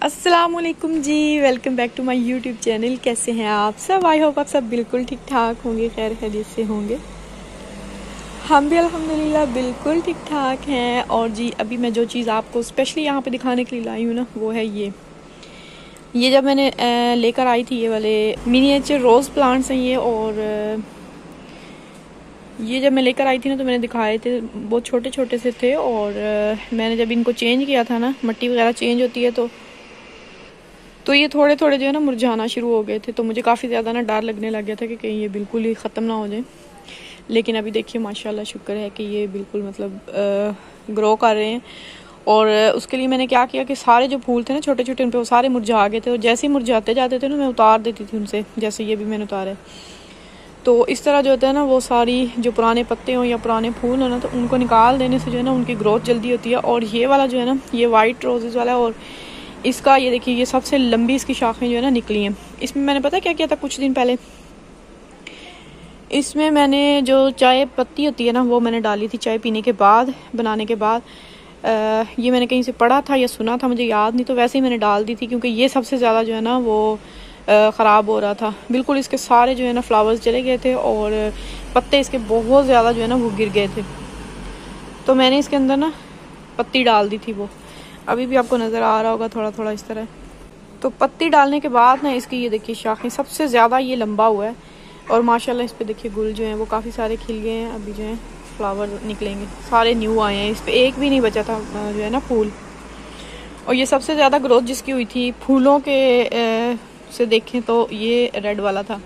अस्सलामुअलैकुम जी, welcome back to my YouTube channel. कैसे हैं आप सब? आई होप आप सब बिल्कुल ठीक ठाक होंगे, खैर खैरियत से होंगे। हम भी अल्हम्दुलिल्लाह बिल्कुल ठीक ठाक हैं। और जी अभी मैं जो चीज़ आपको स्पेशली यहाँ पे दिखाने के लिए लाई हूँ ना, वो है ये जब मैंने लेकर आई थी, ये वाले मिनिएचर रोज़ प्लांट्स हैं ये। और ये जब मैं लेकर आई थी ना, तो मैंने दिखाए थे, बहुत छोटे छोटे से थे। और मैंने जब इनको चेंज किया था ना, मिट्टी वगैरह चेंज होती है, तो ये थोड़े थोड़े जो है ना मुरझाना शुरू हो गए थे। तो मुझे काफ़ी ज़्यादा ना डर लगने लग गया था कि कहीं ये बिल्कुल ही ख़त्म ना हो जाए। लेकिन अभी देखिए माशाल्लाह शुक्र है कि ये बिल्कुल मतलब ग्रो कर रहे हैं। और उसके लिए मैंने क्या किया कि सारे जो फूल थे ना छोटे छोटे, उन पे वो सारे मुरझा गए थे। और जैसे ही मुरझाते जाते थे ना, मैं उतार देती थी उनसे, जैसे ये भी मैंने उतारे। तो इस तरह जो होता है ना, वो सारी जो पुराने पत्ते हों या पुराने फूल हो ना, तो उनको निकाल देने से जो है ना उनकी ग्रोथ जल्दी होती है। और ये वाला जो है ना, ये वाइट रोजेज़ वाला है। और इसका ये देखिए, ये सबसे लंबी इसकी शाखें जो है ना निकली हैं। इसमें मैंने पता क्या किया था कुछ दिन पहले, इसमें मैंने जो चाय पत्ती होती है ना, वो मैंने डाली थी चाय पीने के बाद, बनाने के बाद। ये मैंने कहीं से पढ़ा था या सुना था, मुझे याद नहीं, तो वैसे ही मैंने डाल दी थी, क्योंकि ये सबसे ज़्यादा जो है ना वो ख़राब हो रहा था। बिल्कुल इसके सारे जो है ना फ्लावर्स चले गए थे और पत्ते इसके बहुत ज़्यादा जो है ना वो गिर गए थे। तो मैंने इसके अंदर ना पत्ती डाल दी थी। वो अभी भी आपको नज़र आ रहा होगा थोड़ा थोड़ा इस तरह। तो पत्ती डालने के बाद ना इसकी ये देखिए शाखें सबसे ज़्यादा ये लंबा हुआ है। और माशाल्लाह इस पे देखिए गुल जो हैं वो काफ़ी सारे खिल गए हैं। अभी जो है फ्लावर निकलेंगे, सारे न्यू आए हैं। इस पे एक भी नहीं बचा था जो है ना फूल। और ये सबसे ज़्यादा ग्रोथ जिसकी हुई थी फूलों के से देखें तो ये रेड वाला था।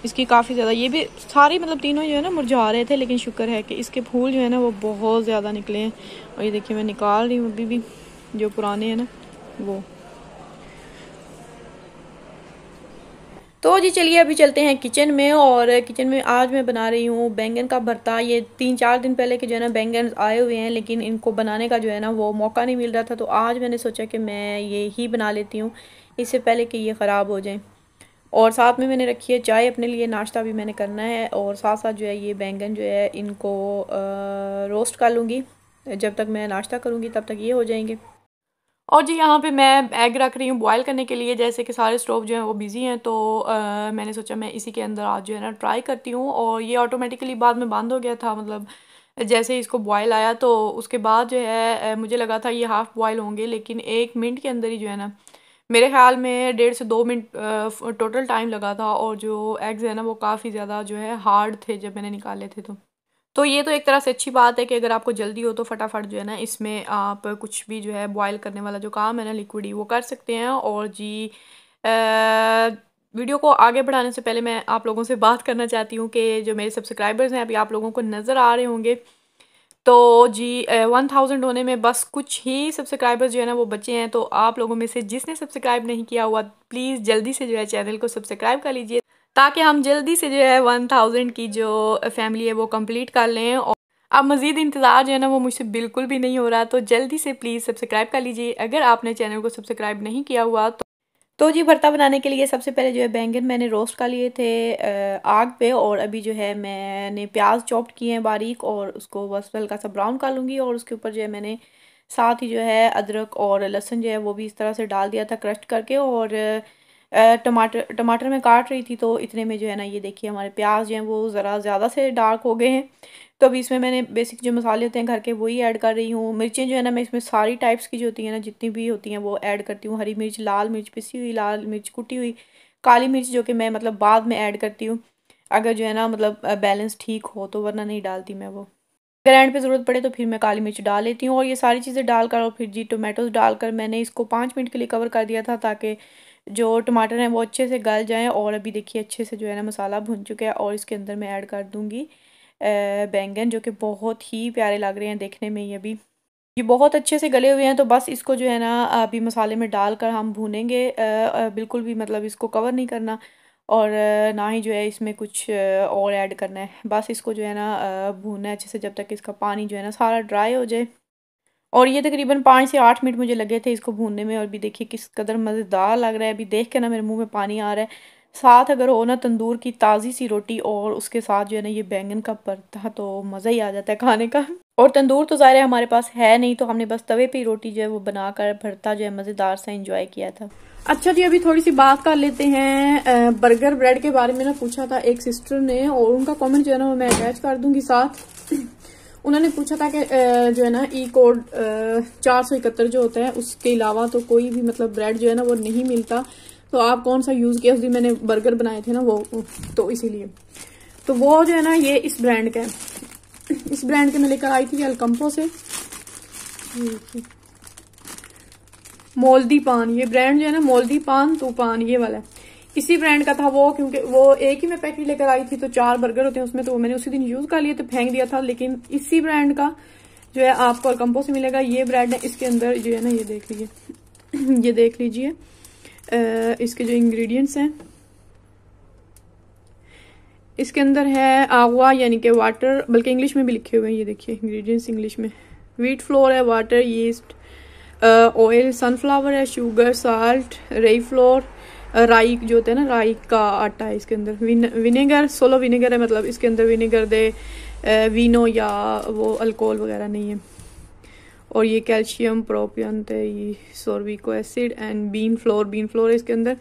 इसकी काफ़ी ज़्यादा, ये भी सारे मतलब तीनों जो है ना मुरझा रहे थे, लेकिन शुक्र है कि इसके फूल जो है ना वो बहुत ज़्यादा निकले हैं। और ये देखिए मैं निकाल रही हूँ अभी भी जो पुराने हैं ना वो। तो जी चलिए अभी चलते हैं किचन में। और किचन में आज मैं बना रही हूँ बैंगन का भरता। ये 3-4 दिन पहले के जो है ना बैंगन आए हुए हैं, लेकिन इनको बनाने का जो है ना वो मौका नहीं मिल रहा था। तो आज मैंने सोचा कि मैं ये ही बना लेती हूँ, इससे पहले कि ये ख़राब हो जाए। और साथ में मैंने रखी है चाय अपने लिए, नाश्ता भी मैंने करना है। और साथ साथ जो है ये बैंगन जो है इनको रोस्ट कर लूँगी। जब तक मैं नाश्ता करूँगी तब तक ये हो जाएंगे। और जी यहाँ पे मैं एग रख रही हूँ बॉयल करने के लिए। जैसे कि सारे स्टोव जो हैं वो बिज़ी हैं, तो मैंने सोचा मैं इसी के अंदर आज जो है ना ट्राई करती हूँ। और ये ऑटोमेटिकली बाद में बंद हो गया था, मतलब जैसे ही इसको बॉयल आया तो उसके बाद जो है मुझे लगा था ये हाफ़ बॉयल होंगे, लेकिन 1 मिनट के अंदर ही जो है ना, मेरे ख्याल में 1.5 से 2 मिनट टोटल टाइम लगा था। और जो एग्स है ना वो काफ़ी ज़्यादा जो है हार्ड थे जब मैंने निकाले थे। तो ये तो एक तरह से अच्छी बात है कि अगर आपको जल्दी हो तो फटाफट जो है ना इसमें आप कुछ भी जो है बॉयल करने वाला जो काम है ना लिक्विड ही वो कर सकते हैं। और जी वीडियो को आगे बढ़ाने से पहले मैं आप लोगों से बात करना चाहती हूँ कि जो मेरे सब्सक्राइबर्स हैं अभी आप लोगों को नज़र आ रहे होंगे, तो जी 1000 होने में बस कुछ ही सब्सक्राइबर्स जो है ना वो बचे हैं। तो आप लोगों में से जिसने सब्सक्राइब नहीं किया हुआ, प्लीज़ जल्दी से जो है चैनल को सब्सक्राइब कर लीजिए, ताकि हम जल्दी से जो है 1000 की जो फैमिली है वो कंप्लीट कर लें। और अब मज़ीद इंतज़ार जो है ना वो मुझसे बिल्कुल भी नहीं हो रहा, तो जल्दी से प्लीज़ सब्सक्राइब कर लीजिए अगर आपने चैनल को सब्सक्राइब नहीं किया हुआ तो जी भरता बनाने के लिए सबसे पहले जो है बैंगन मैंने रोस्ट कर लिए थे आग पे। और अभी जो है मैंने प्याज चॉप्ड किए हैं बारीक, और उसको बस हल्का सा ब्राउन कर लूँगी। और उसके ऊपर जो है मैंने साथ ही जो है अदरक और लहसुन जो है वो भी इस तरह से डाल दिया था क्रश करके। और टमाटर टमाटर मैं काट रही थी, तो इतने में जो है ना ये देखिए हमारे प्याज जो हैं वो ज़रा ज़्यादा से डार्क हो गए हैं। तो अभी इसमें मैंने बेसिक जो मसाले होते हैं घर के वही ऐड कर रही हूँ। मिर्चें जो है ना मैं इसमें सारी टाइप्स की जो होती हैं ना, जितनी भी होती हैं वो ऐड करती हूँ। हरी मिर्च, लाल मिर्च पिसी हुई, लाल मिर्च कुटी हुई, काली मिर्च जो कि मैं मतलब बाद में ऐड करती हूँ अगर जो है ना मतलब बैलेंस ठीक हो, तो वरना नहीं डालती मैं वो। अगर एंड पे ज़रूरत पड़े तो फिर मैं काली मिर्च डाल लेती हूँ। और ये सारी चीज़ें डालकर और फिर जी टोमेटोज़ डालकर मैंने इसको 5 मिनट के लिए कवर कर दिया था, ताकि जो टमाटर हैं वो अच्छे से गल जाएं। और अभी देखिए अच्छे से जो है ना मसाला भुन चुका है। और इसके अंदर मैं ऐड कर दूँगी बैंगन, जो कि बहुत ही प्यारे लग रहे हैं देखने में। ये बहुत अच्छे से गले हुए हैं। तो बस इसको जो है ना अभी मसाले में डालकर हम भूनेंगे, बिल्कुल भी मतलब इसको कवर नहीं करना। और ना ही जो है इसमें कुछ और ऐड करना है। बस इसको जो है ना भूनना है अच्छे से, जब तक इसका पानी जो है ना सारा ड्राई हो जाए। और ये तकरीबन 5 से 8 मिनट मुझे लगे थे इसको भूनने में। और भी देखिए किस कदर मज़ेदार लग रहा है, अभी देख के ना मेरे मुंह में पानी आ रहा है। साथ अगर हो ना तंदूर की ताज़ी सी रोटी और उसके साथ जो है ना ये बैंगन का भरता, तो मज़ा ही आ जाता है खाने का। और तंदूर तो ज़ाहिर है हमारे पास है नहीं, तो हमने बस तवे पे ही रोटी जो है वो बनाकर भरता जो है मज़ेदार सा एंजॉय किया था। अच्छा जी, अभी थोड़ी सी बात कर लेते हैं बर्गर ब्रेड के बारे में। ना पूछा था एक सिस्टर ने, और उनका कमेंट जो है ना वो मैं अटैच कर दूंगी साथ। उन्होंने पूछा था कि जो है ना ई कोड 471 जो होता है उसके अलावा तो कोई भी मतलब ब्रेड जो है ना वो नहीं मिलता, तो आप कौन सा यूज़ किया। उस दिन मैंने बर्गर बनाए थे ना वो, तो इसीलिए तो वो जो है ना ये इस ब्रांड का है। इस ब्रांड के मैं लेकर आई थी अलकम्पो से। मोल्दी पान, ये ब्रांड जो है ना मोल्दी पान तूफान, ये वाला है। इसी ब्रांड का था वो, क्योंकि वो एक ही मैं पैकेट लेकर आई थी, तो 4 बर्गर होते हैं उसमें, तो वो मैंने उसी दिन यूज कर लिया तो फेंक दिया था। लेकिन इसी ब्रांड का जो है आपको अलकम्पो से मिलेगा, ये ब्रांड है। इसके अंदर जो है ना ये देख लीजिए ये देख लीजिए इसके जो इंग्रेडिएंट्स हैं, इसके अंदर है आगवा यानी कि वाटर, बल्कि इंग्लिश में भी लिखे हुए हैं, ये देखिए इंग्रेडिएंट्स इंग्लिश में। व्हीट फ्लोर है, वाटर, यीस्ट, ऑयल, सनफ्लावर है, शुगर, साल्ट, राई फ्लोर, राई जो होता है ना राई का आटा है इसके अंदर, विनेगर, सोलो विनेगर है, मतलब इसके अंदर विनेगर दे वीनो या वो अल्कोहल वगैरह नहीं है। और ये कैल्शियम प्रोपियंट है, ये सोर्बिको एसिड एंड बीन फ्लोर है इसके अंदर।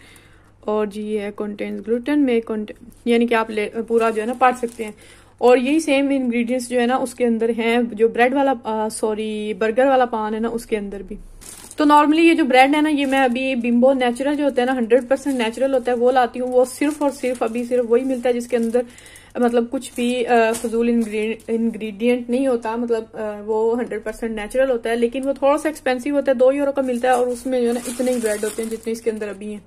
और जी ये है कंटेन्स ग्लूटेन में यानी कि आप पूरा जो है ना पढ़ सकते हैं। और यही सेम इंग्रेडिएंट्स जो है ना उसके अंदर हैं, जो ब्रेड वाला बर्गर वाला पान है ना उसके अंदर भी। तो नॉर्मली ये जो ब्रेड है ना, ये मैं अभी बिम्बो नेचुरल जो होता है ना 100% नेचुरल होता है वो लाती हूँ। वो सिर्फ और सिर्फ अभी सिर्फ वही मिलता है जिसके अंदर मतलब कुछ भी फजूल इंग्रेडिएंट नहीं होता, मतलब वो 100% नेचुरल होता है। लेकिन वो थोड़ा सा एक्सपेंसिव होता है, 2 यूरो का मिलता है, और उसमें जो है ना इतने ही ब्रेड होते हैं जितने इसके अंदर अभी हैं।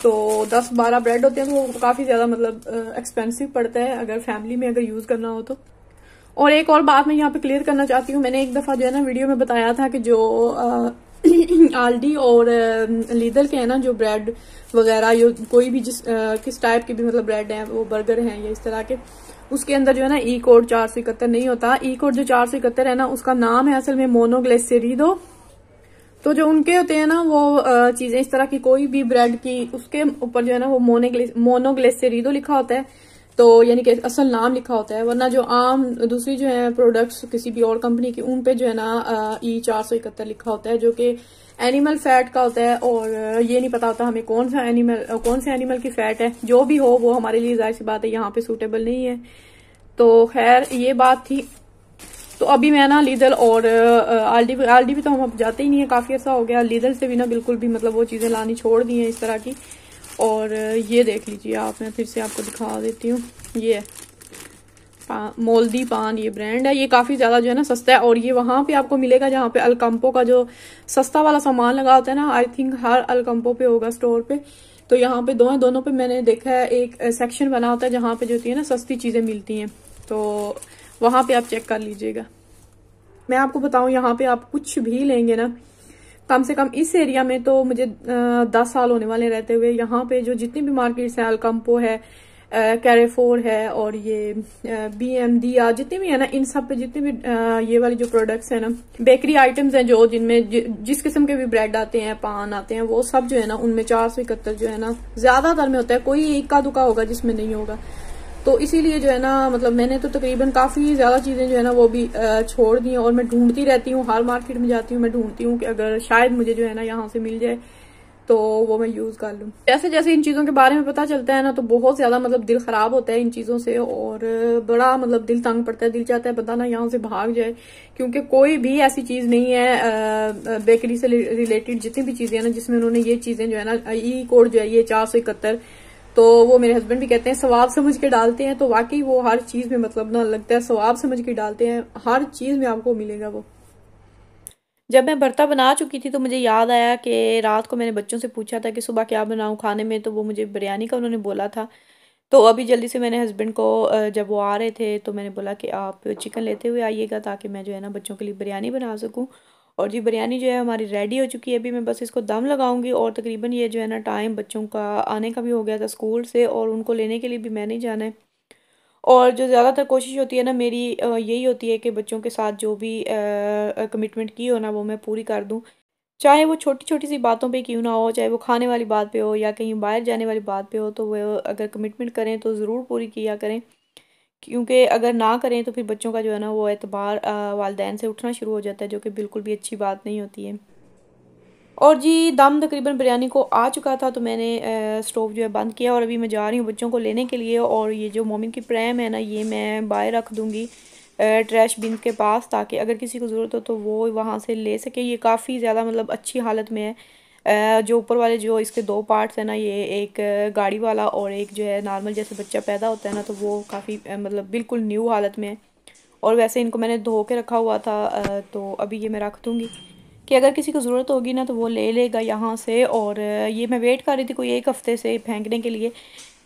तो 10-12 ब्रेड होते हैं, तो वो काफी ज्यादा मतलब एक्सपेंसिव पड़ता है अगर फैमिली में अगर यूज करना हो तो। और एक और बात मैं यहाँ पे क्लियर करना चाहती हूँ, मैंने एक दफा जो है ना वीडियो में बताया था कि जो आल्डी और लीदल के है ना जो ब्रेड वगैरह, जो कोई भी किस टाइप के भी मतलब ब्रेड हैं, वो बर्गर हैं या इस तरह के, उसके अंदर जो है ना ई कोड 471 नहीं होता। ई कोड जो 471 है ना उसका नाम है असल में मोनोग्लिसरीडो। तो जो उनके होते हैं ना वो चीजें इस तरह की, कोई भी ब्रेड की उसके ऊपर जो है ना वो मोनोग्लिसरीडो लिखा होता है, तो यानी कि असल नाम लिखा होता है। वरना जो आम दूसरी जो है प्रोडक्ट्स किसी भी और कंपनी की, उन पे जो है ना E471 लिखा होता है, जो कि एनिमल फैट का होता है। और ये नहीं पता होता हमें कौन से एनिमल की फैट है। जो भी हो वो हमारे लिए जाहिर सी बात है यहाँ पे सूटेबल नहीं है। तो खैर ये बात थी। तो अभी मैं ना लीदल और आल्डी भी तो हम अब जाते ही नहीं है, काफी ऐसा हो गया। लीदल से भी ना बिल्कुल भी मतलब वो चीजें लानी छोड़ दी हैं इस तरह की। और ये देख लीजिए आप, मैं फिर से आपको दिखा देती हूँ, ये है मोल्दी पान, ये ब्रांड है। ये काफी ज्यादा जो है ना सस्ता है, और ये वहां पे आपको मिलेगा जहाँ पे अलकम्पो का जो सस्ता वाला सामान लगा होता है ना, आई थिंक हर अलकम्पो पे होगा स्टोर पे। तो यहाँ पे दोनों पे मैंने देखा है एक सेक्शन बना होता है जहाँ पे जो होती है ना सस्ती चीजें मिलती हैं, तो वहां पे आप चेक कर लीजिएगा। मैं आपको बताऊं, यहाँ पे आप कुछ भी लेंगे ना, कम से कम इस एरिया में तो मुझे 10 साल होने वाले रहते हुए, यहाँ पे जो जितनी भी मार्केट्स हैं, अलकम्पो है, कैरेफोर है, और ये BMD या जितने भी है ना, इन सब पे जितने भी ये वाली जो प्रोडक्ट्स है ना, बेकरी आइटम्स हैं जो जिनमें जिस किस्म के भी ब्रेड आते हैं, पान आते हैं, वो सब जो है ना उनमें 471 जो है ना ज्यादातर में होता है। कोई इक्का दुक्का होगा जिसमें नहीं होगा। तो इसीलिए जो है ना मतलब मैंने तो तकरीबन काफी ज्यादा चीजें जो है ना वो भी छोड़ दी हैं, और मैं ढूंढती रहती हूँ, हर मार्केट में जाती हूँ, मैं ढूंढती हूँ कि अगर शायद मुझे जो है ना यहाँ से मिल जाए तो वो मैं यूज कर लूँ। जैसे जैसे इन चीजों के बारे में पता चलता है ना, तो बहुत ज्यादा मतलब दिल खराब होता है इन चीजों से, और बड़ा मतलब दिल तंग पड़ता है, दिल चाहता है बंदा ना यहाँ से भाग जाए। क्योंकि कोई भी ऐसी चीज नहीं है बेकरी से रिलेटेड जितनी भी चीजें हैं ना जिसमें उन्होंने ये चीजें जो है ना ई कोड जो है ये 471, तो वो मेरे हस्बैंड भी कहते हैं सवाब समझ के डालते हैं। तो वाकई वो हर चीज में मतलब ना लगता है सवाब समझ के डालते हैं, हर चीज में आपको मिलेगा वो। जब मैं भरता बना चुकी थी तो मुझे याद आया कि रात को मैंने बच्चों से पूछा था कि सुबह क्या बनाऊं खाने में, तो वो मुझे बिरयानी का उन्होंने बोला था। तो अभी जल्दी से मैंने हस्बैंड को जब वो आ रहे थे तो मैंने बोला कि आप चिकन लेते हुए आइएगा ताकि मैं जो है ना बच्चों के लिए बिरयानी बना सकूं। और जी बिरयानी जो है हमारी रेडी हो चुकी है, अभी मैं बस इसको दम लगाऊंगी। और तकरीबन ये जो है ना टाइम बच्चों का आने का भी हो गया था स्कूल से, और उनको लेने के लिए भी मैंने ही जाना है। और जो ज़्यादातर कोशिश होती है ना मेरी यही होती है कि बच्चों के साथ जो भी कमिटमेंट की हो ना वो मैं पूरी कर दूं, चाहे वो छोटी छोटी सी बातों पे क्यों ना हो, चाहे वो खाने वाली बात पे हो या कहीं बाहर जाने वाली बात पे हो, तो वो अगर कमिटमेंट करें तो ज़रूर पूरी किया करें। क्योंकि अगर ना करें तो फिर बच्चों का जो है ना वो एतबार वालिदैन से उठना शुरू हो जाता है, जो कि बिल्कुल भी अच्छी बात नहीं होती है। और जी दम तकरीबन बिरयानी को आ चुका था, तो मैंने स्टोव जो है बंद किया और अभी मैं जा रही हूँ बच्चों को लेने के लिए। और ये जो मोमिन की प्रैम है ना, ये मैं बाहर रख दूँगी ट्रैश बिन के पास, ताकि अगर किसी को ज़रूरत हो तो वो वहाँ से ले सके। ये काफ़ी ज़्यादा मतलब अच्छी हालत में है। जो ऊपर वाले जो इसके दो पार्ट्स हैं ना, ये एक गाड़ी वाला और एक जो है नॉर्मल जैसे बच्चा पैदा होता है ना, तो वो काफ़ी मतलब बिल्कुल न्यू हालत में है। और वैसे इनको मैंने धो के रखा हुआ था, तो अभी ये मैं रख दूँगी कि अगर किसी को ज़रूरत होगी ना तो वो ले लेगा यहाँ से। और ये मैं वेट कर रही थी कोई एक हफ़्ते से फेंकने के लिए,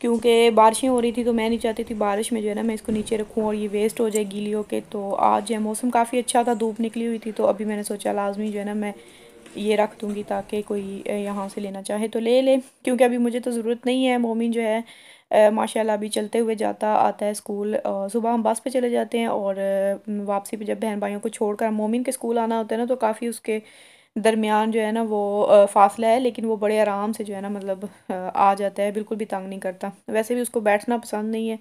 क्योंकि बारिशें हो रही थी, तो मैं नहीं चाहती थी बारिश में जो है ना मैं इसको नीचे रखूँ और ये वेस्ट हो जाए गीली होके। तो आज जो है मौसम काफ़ी अच्छा था, धूप निकली हुई थी, तो अभी मैंने सोचा लाजमी जो है ना मैं ये रख दूँगी, ताकि कोई यहाँ से लेना चाहे तो ले ले, क्योंकि अभी मुझे तो ज़रूरत नहीं है। मोमिन जो है माशाल्लाह अभी चलते हुए जाता आता है स्कूल। सुबह हम बस पे चले जाते हैं और वापसी पे जब बहन भाइयों को छोड़कर मोमिन के स्कूल आना होता है ना, तो काफ़ी उसके दरमियान जो है ना वो फासला है, लेकिन वो बड़े आराम से जो है ना मतलब आ जाता है, बिल्कुल भी तंग नहीं करता। वैसे भी उसको बैठना पसंद नहीं है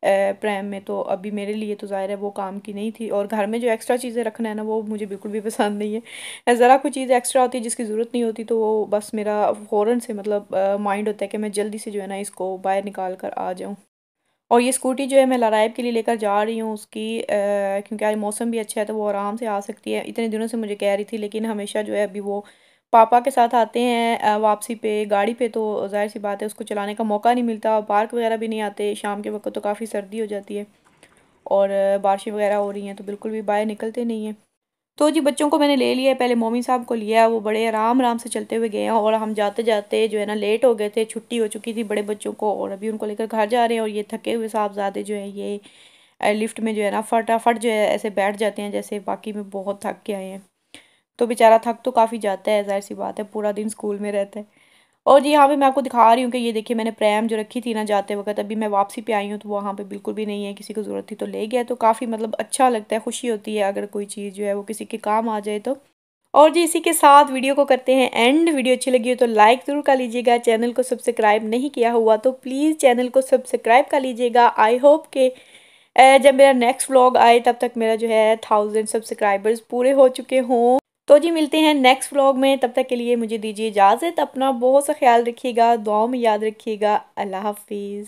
प्रैम में, तो अभी मेरे लिए तो ज़ाहिर है वो काम की नहीं थी। और घर में जो एक्स्ट्रा चीज़ें रखना है ना, वो मुझे बिल्कुल भी पसंद नहीं है। ज़रा कोई चीज़ एक्स्ट्रा होती है जिसकी ज़रूरत नहीं होती, तो वो बस मेरा फ़ौरन से मतलब माइंड होता है कि मैं जल्दी से जो है ना इसको बाहर निकाल कर आ जाऊँ। और ये स्कूटी जो है मैं लराइब के लिए लेकर जा रही हूँ उसकी, क्योंकि आज मौसम भी अच्छा है तो वो आराम से आ सकती है। इतने दिनों से मुझे कह रही थी, लेकिन हमेशा जो है अभी वो पापा के साथ आते हैं वापसी पे गाड़ी पे, तो जाहिर सी बात है उसको चलाने का मौका नहीं मिलता। पार्क वगैरह भी नहीं आते शाम के वक्त, तो काफ़ी सर्दी हो जाती है और बारिशें वगैरह हो रही हैं, तो बिल्कुल भी बाहर निकलते नहीं हैं। तो जी बच्चों को मैंने ले लिया है, पहले मोमी साहब को लिया, वो बड़े आराम आराम से चलते हुए गए हैं। और हम जाते जाते जो है ना लेट हो गए थे, छुट्टी हो चुकी थी बड़े बच्चों को, और अभी उनको लेकर घर जा रहे हैं। और ये थके हुए साहबजादे जो हैं ये लिफ्ट में जो है ना फटाफट जो है ऐसे बैठ जाते हैं जैसे बाकी में बहुत थक के आए हैं। तो बेचारा थक तो काफ़ी जाता है, ज़ाहिर सी बात है पूरा दिन स्कूल में रहता है। और जी यहाँ पे मैं आपको दिखा रही हूँ कि ये देखिए मैंने प्रैम जो रखी थी ना जाते वक्त, अभी मैं वापसी पे आई हूँ तो वहाँ पे बिल्कुल भी नहीं है, किसी को ज़रूरत थी तो ले गया। तो काफ़ी मतलब अच्छा लगता है, खुशी होती है अगर कोई चीज़ जो है वो किसी के काम आ जाए तो। और जी इसी के साथ वीडियो को करते हैं एंड। वीडियो अच्छी लगी हो तो लाइक ज़रूर कर लीजिएगा, चैनल को सब्सक्राइब नहीं किया हुआ तो प्लीज़ चैनल को सब्सक्राइब कर लीजिएगा। आई होप कि जब मेरा नेक्स्ट व्लॉग आए तब तक मेरा जो है 1000 सब्सक्राइबर्स पूरे हो चुके हों। तो जी मिलते हैं नेक्स्ट व्लॉग में, तब तक के लिए मुझे दीजिए इजाज़त। अपना बहुत सा ख्याल रखिएगा, दुआओं में याद रखिएगा। अल्लाह हाफिज़।